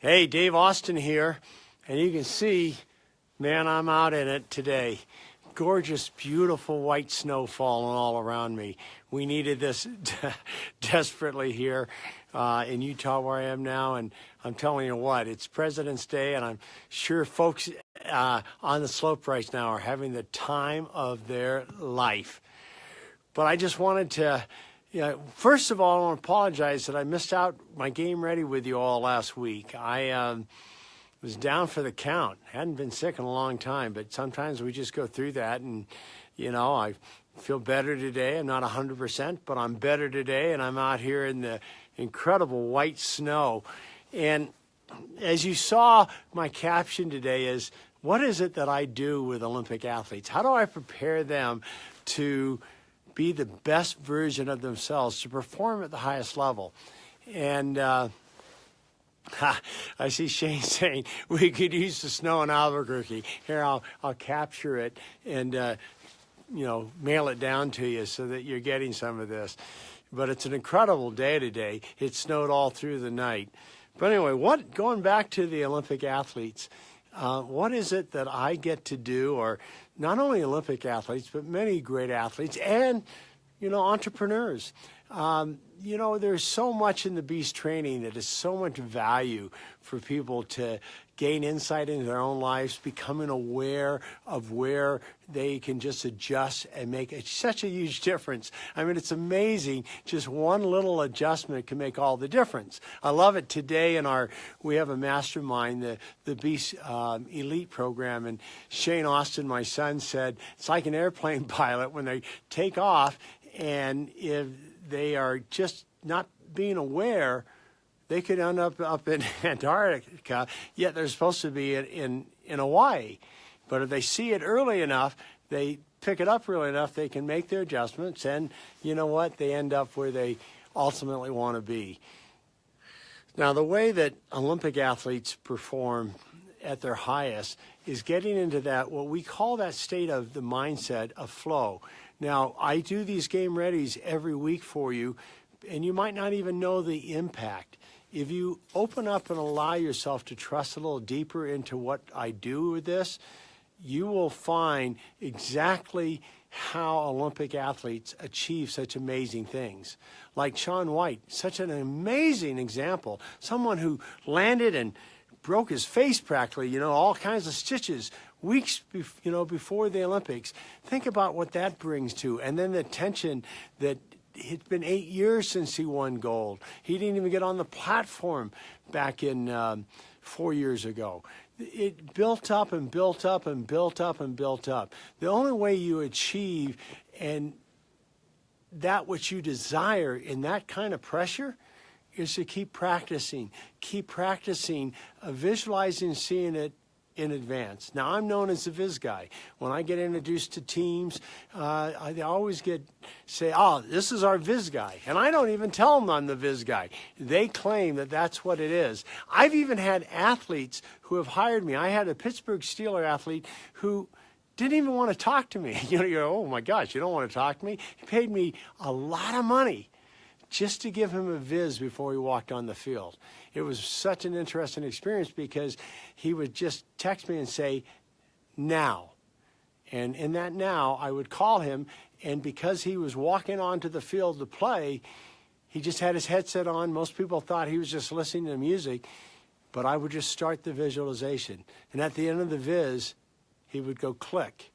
Hey, Dave Austin here, and you can see, man, I'm out in it today. Gorgeous, beautiful white snow falling all around me. We needed this desperately here in Utah where I am now, and I'm telling you what, it's President's Day, and I'm sure folks on the slope right now are having the time of their life. But I just wanted to, first of all, I want to apologize that I missed out my game ready with you all last week. I was down for the count. Hadn't been sick in a long time, but sometimes we just go through that. And, I feel better today. I'm not 100%, but I'm better today. And I'm out here in the incredible white snow. And as you saw, my caption today is, what is it that I do with Olympic athletes? How do I prepare them to be the best version of themselves, to perform at the highest level? And I see Shane saying we could use the snow in Albuquerque. Here, I'll capture it and mail it down to you so that you're getting some of this. But it's an incredible day today. It snowed all through the night. But anyway, going back to the Olympic athletes, what is it that I get to do, or not only Olympic athletes, but many great athletes and, entrepreneurs? There's so much in the Beast training that is so much value for people to gain insight into their own lives, becoming aware of where they can just adjust and make such a huge difference. I mean, it's amazing. Just one little adjustment can make all the difference. I love it. Today we have a mastermind, the Beast Elite program, and Shane Austin, my son, said it's like an airplane pilot when they take off, and if they are just not being aware, they could end up in Antarctica, yet they're supposed to be in Hawaii. But if they see it early enough, they pick it up early enough, they can make their adjustments, and you know what? They end up where they ultimately want to be. Now, the way that Olympic athletes perform at their highest is getting into that, what we call that state of the mindset of flow. Now, I do these game readies every week for you, and you might not even know the impact. If you open up and allow yourself to trust a little deeper into what I do with this, you will find exactly how Olympic athletes achieve such amazing things. Like Shaun White, such an amazing example. Someone who landed and broke his face practically, all kinds of stitches weeks before the Olympics. Think about what that brings to. And then the tension that it's been 8 years since he won gold. He didn't even get on the platform back in 4 years ago. It built up and built up and built up and built up. The only way you achieve and that which you desire in that kind of pressure is to keep practicing, visualizing, seeing it in advance. Now, I'm known as the Viz guy. When I get introduced to teams, I always say, oh, this is our Viz guy. And I don't even tell them I'm the Viz guy. They claim that that's what it is. I've even had athletes who have hired me. I had a Pittsburgh Steelers athlete who didn't even want to talk to me. You're, oh my gosh, you don't want to talk to me? He paid me a lot of money just to give him a viz before he walked on the field. It was such an interesting experience because he would just text me and say, now. And in that now, I would call him, and because he was walking onto the field to play, he just had his headset on. Most people thought he was just listening to music, but I would just start the visualization. And at the end of the viz, he would go click,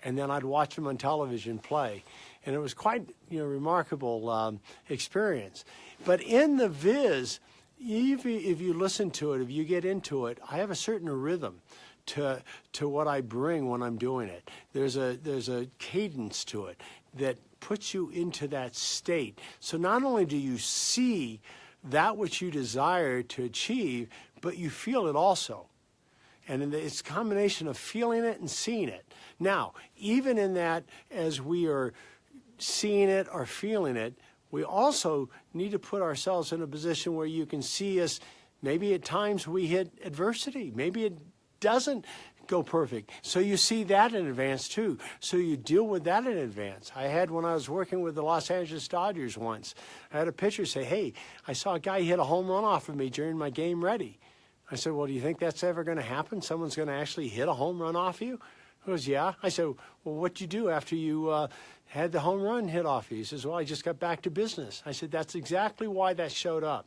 and then I'd watch him on television play. And it was quite remarkable experience. But in the viz, if you listen to it, if you get into it, I have a certain rhythm to what I bring when I'm doing it. There's a cadence to it that puts you into that state. So not only do you see that which you desire to achieve, but you feel it also. And it's a combination of feeling it and seeing it. Now, even in that, as we are seeing it or feeling it, we also need to put ourselves in a position where you can see us. Maybe at times we hit adversity. Maybe it doesn't go perfect. So you see that in advance too. So you deal with that in advance. I had, when I was working with the Los Angeles Dodgers once, I had a pitcher say, hey, I saw a guy hit a home run off of me during my game ready. I said, well, do you think that's ever going to happen? Someone's going to actually hit a home run off you? He goes, yeah. I said, well, what'd you do after you had the home run hit off you? He says, well, I just got back to business. I said, that's exactly why that showed up.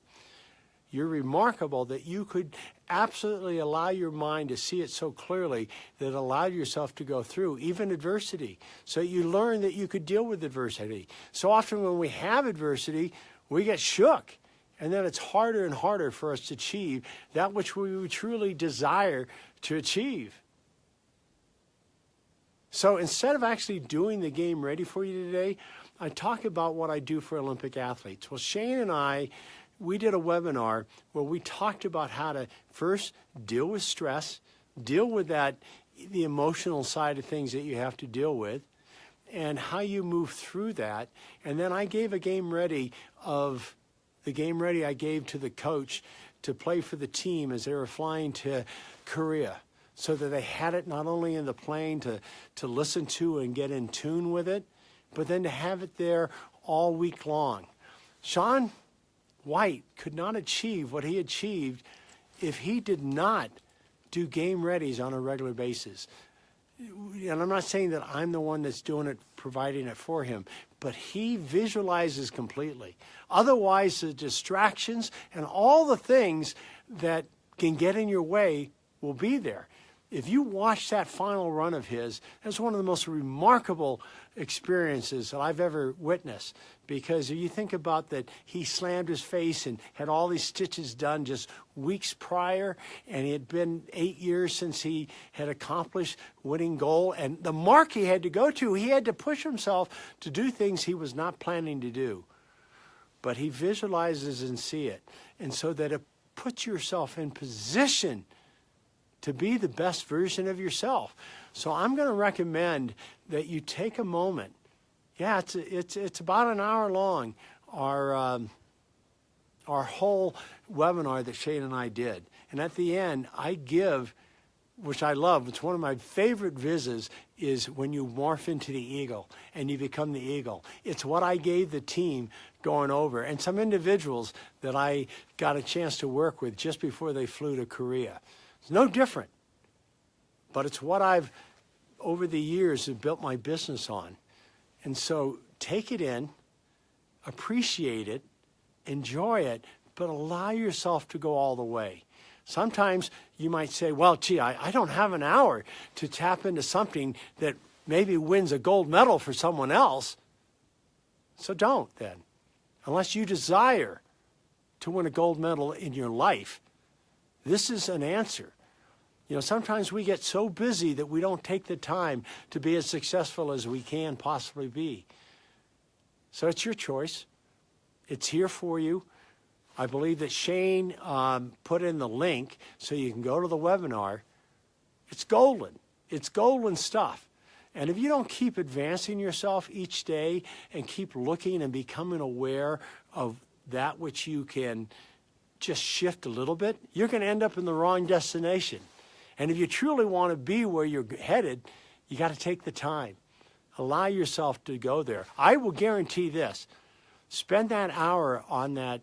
You're remarkable that you could absolutely allow your mind to see it so clearly that it allowed yourself to go through even adversity. So you learn that you could deal with adversity. So often when we have adversity, we get shook. And then it's harder and harder for us to achieve that which we truly desire to achieve. So instead of actually doing the game ready for you today, I talk about what I do for Olympic athletes. Well, Shane and I, we did a webinar where we talked about how to first deal with stress, deal with that, the emotional side of things that you have to deal with, and how you move through that. And then I gave a game ready of the game ready I gave to the coach to play for the team as they were flying to Korea, so that they had it not only in the plane to listen to and get in tune with it, but then to have it there all week long. Shaun White could not achieve what he achieved if he did not do game readies on a regular basis. And I'm not saying that I'm the one that's doing it, providing it for him, but he visualizes completely. Otherwise, the distractions and all the things that can get in your way will be there. If you watch that final run of his, that's one of the most remarkable experiences that I've ever witnessed. Because if you think about that, he slammed his face and had all these stitches done just weeks prior, and it had been 8 years since he had accomplished winning goal. And the mark he had to go to, he had to push himself to do things he was not planning to do. But he visualizes and see it. And so that it puts yourself in position to be the best version of yourself. So I'm going to recommend that you take a moment. Yeah, it's about an hour long, our whole webinar that Shane and I did. And at the end, I give, which I love, it's one of my favorite vises, is when you morph into the eagle and you become the eagle. It's what I gave the team going over, and some individuals that I got a chance to work with just before they flew to Korea. It's no different, but it's what I've, over the years, have built my business on. And so take it in, appreciate it, enjoy it, but allow yourself to go all the way. Sometimes you might say, well, gee, I don't have an hour to tap into something that maybe wins a gold medal for someone else. So don't then, unless you desire to win a gold medal in your life. This is an answer. You know, sometimes we get so busy that we don't take the time to be as successful as we can possibly be. So it's your choice. It's here for you. I believe that Shane put in the link so you can go to the webinar. It's golden. It's golden stuff. And if you don't keep advancing yourself each day and keep looking and becoming aware of that which you can just shift a little bit, you're going to end up in the wrong destination. And if you truly want to be where you're headed, you got to take the time. Allow yourself to go there. I will guarantee this. Spend that hour on that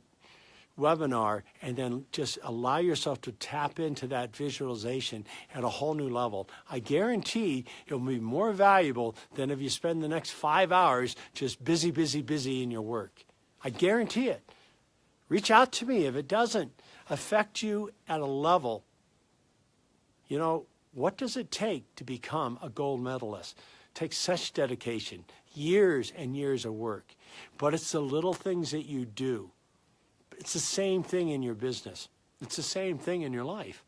webinar and then just allow yourself to tap into that visualization at a whole new level. I guarantee it will be more valuable than if you spend the next 5 hours just busy in your work. I guarantee it. Reach out to me if it doesn't affect you at a level. You know, what does it take to become a gold medalist? It takes such dedication, years and years of work. But it's the little things that you do. It's the same thing in your business. It's the same thing in your life.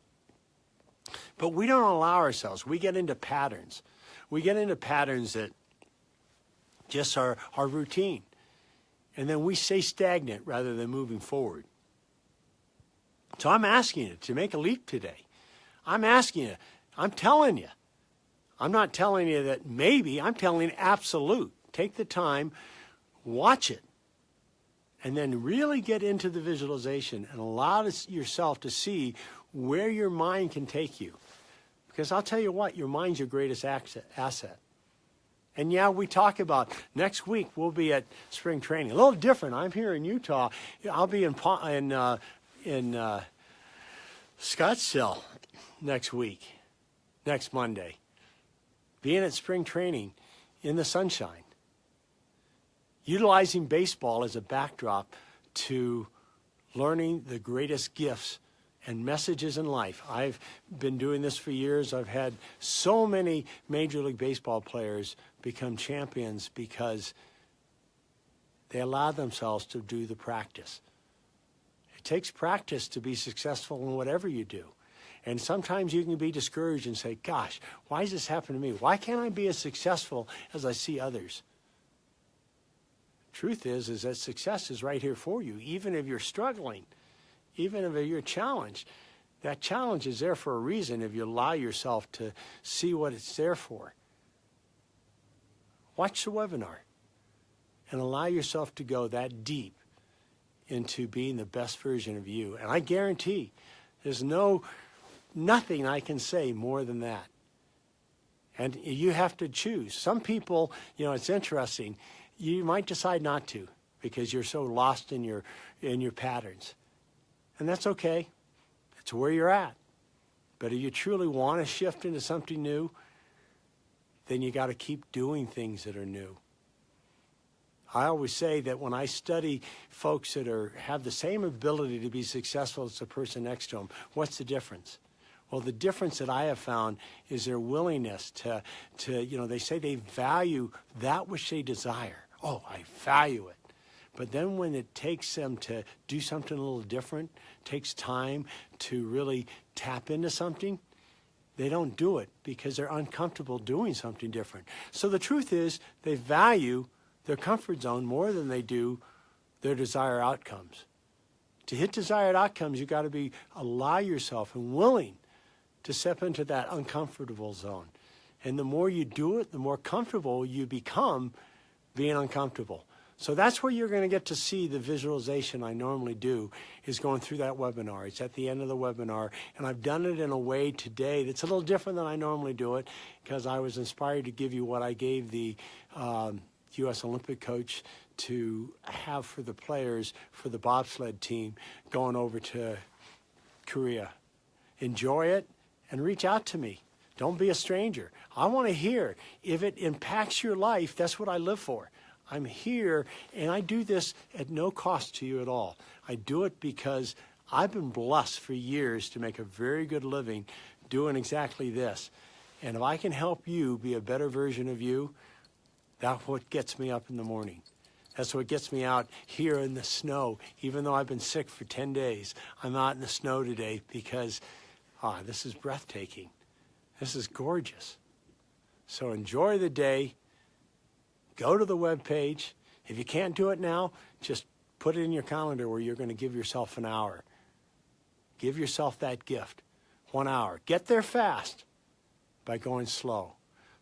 But we don't allow ourselves. We get into patterns. We get into patterns that just are routine. And then we stay stagnant rather than moving forward. So I'm asking you to make a leap today. I'm asking you. I'm telling you. I'm not telling you that maybe. I'm telling you absolute. Take the time. Watch it. And then really get into the visualization and allow yourself to see where your mind can take you. Because I'll tell you what, your mind's your greatest asset. And yeah, we talk about next week we'll be at spring training. A little different. I'm here in Utah. I'll be in Scottsdale next week, next Monday. Being at spring training in the sunshine. Utilizing baseball as a backdrop to learning the greatest gifts and messages in life. I've been doing this for years. I've had so many Major League Baseball players become champions because they allow themselves to do the practice. It takes practice to be successful in whatever you do. And sometimes you can be discouraged and say, gosh, why does this happen to me? Why can't I be as successful as I see others? Truth is that success is right here for you, even if you're struggling. Even if you're challenged, that challenge is there for a reason if you allow yourself to see what it's there for. Watch the webinar and allow yourself to go that deep into being the best version of you. And I guarantee there's nothing I can say more than that. And you have to choose. Some people, it's interesting. You might decide not to because you're so lost in your patterns. And that's okay. It's where you're at. But if you truly want to shift into something new, then you got to keep doing things that are new. I always say that when I study folks that have the same ability to be successful as the person next to them, what's the difference? Well, the difference that I have found is their willingness to they say they value that which they desire. Oh, I value it. But then when it takes them to do something a little different, takes time to really tap into something, they don't do it because they're uncomfortable doing something different. So the truth is they value their comfort zone more than they do their desired outcomes. To hit desired outcomes, you got to allow yourself and willing to step into that uncomfortable zone. And the more you do it, the more comfortable you become being uncomfortable. So that's where you're going to get to see the visualization I normally do is going through that webinar. It's at the end of the webinar, and I've done it in a way today that's a little different than I normally do it because I was inspired to give you what I gave the U.S. Olympic coach to have for the players for the bobsled team going over to Korea. Enjoy it and reach out to me. Don't be a stranger. I want to hear if it impacts your life. That's what I live for. I'm here, and I do this at no cost to you at all. I do it because I've been blessed for years to make a very good living doing exactly this. And if I can help you be a better version of you, that's what gets me up in the morning. That's what gets me out here in the snow. Even though I've been sick for 10 days, I'm out in the snow today because this is breathtaking. This is gorgeous. So enjoy the day. Go to the webpage. If you can't do it now, just put it in your calendar where you're going to give yourself an hour. Give yourself that gift, 1 hour. Get there fast by going slow.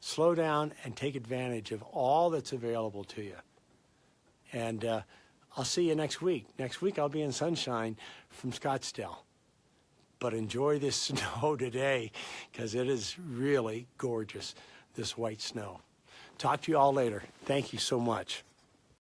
Slow down and take advantage of all that's available to you. And I'll see you next week. Next week I'll be in sunshine from Scottsdale. But enjoy this snow today because it is really gorgeous, this white snow. Talk to you all later. Thank you so much.